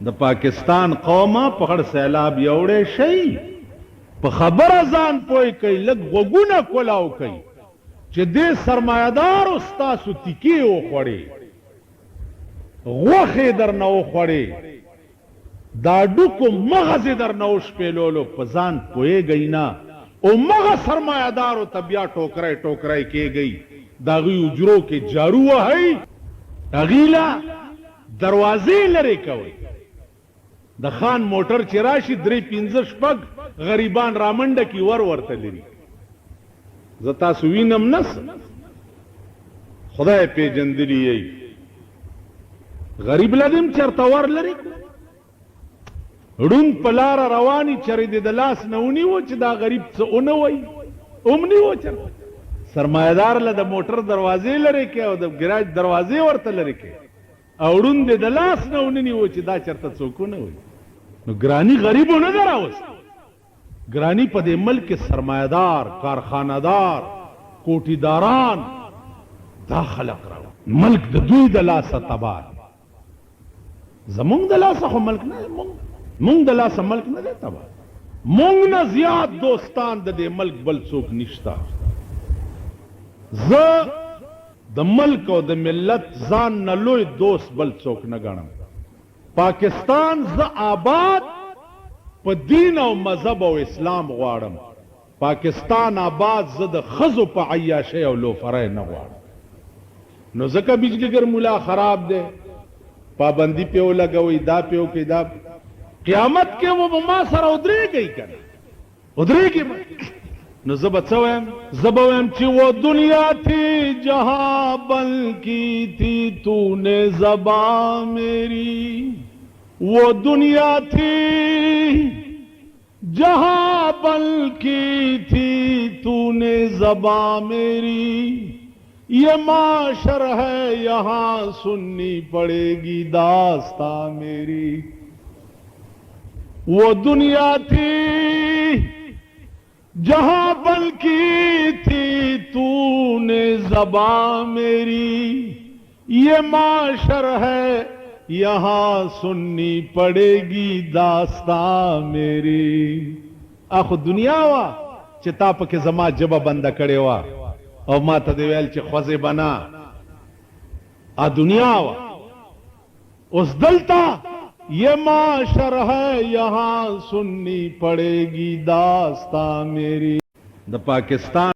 د پاکستان قومه په غړ سیلاب یوړې شي په خبره ځان پوي کوي لږ غوږونه کولاو کوي چې دې سرمایه‌دار ستاسو تیکې وخوړې غوښې درنه وخوړې دا ډوکو مغزې درنه وشپېلولو په ځان پوهېږئ نه او مغه سرمایه‌دارو ته بیا ټوکری ټوکری کېږئ د هغوی حجرو کې جارو وهئ هغې له دروازې لرې کوئ د خان موټر چې راشي 3-5-6 غریبان رامنډه کې ورته لري زه تاسو وینم نس خدای پیژندلی یی غریب لدیم چرته ور لري ړوند په لاره رواني چرې د لاس نه ونیوه چې دا غریب څه ونه وایي ونیوه چرته سرمایه‌دار له د موټر دروازې لرې کې او د ګراج دروازې ورته لرې کې او ړوند د لاس نه ونیوه چې دا چرته څوک ونه وایي نو ګراني غریبو نه ده راوسته ګرانی په دې ملک کې سرمایه‌دار کارخانه‌دار کوټیداران دا خلق راو ملک د دوی د لاسه تباه زمونږ د لاسه خو ملک نه مونږ د لاسه ملک نه دی تباه مونږ نه زیات دوستان د دې ملک بل څوک نشته زه د ملک او د ملت ځان نه لوی دوست بل څوک نه ګڼم پاکستان زه آباد په دین او مذهب او اسلام غواړم پاکستان آباد زه د ښځو په عیاشۍ او لوفرۍ نه غواړم نو ځکه بجلیګر مولا خراب دی پابندي پې ولګوئ دا پې وکړئ دا قیامت کې و به ما سره ودرېږئ که نه ودرېږئ نو زه به څه ویم زه به ویم چې وہ دنیا تھی جہاں بل کی تھی تو نے زباں میری وہ دنیا تھی جہاں بل کی تھی تو نے زباں میری یہ معاشر ہے یہاں سننی پڑے گی داستاں میری وہ دنیا تھی جہاں بل کی تھی تو نے زباں میری یہ معاشر ہے یہاں سننی پڑے گی داستاں میری اخو دنیا وا چې تا پکې زما جبه بنده کړې وه او ما ته دې ویل چې خوځې بنا دنیا وا اوس دلته یہ معاشر ہے یہاں سننی پڑے گی داستاں میری د پاکستان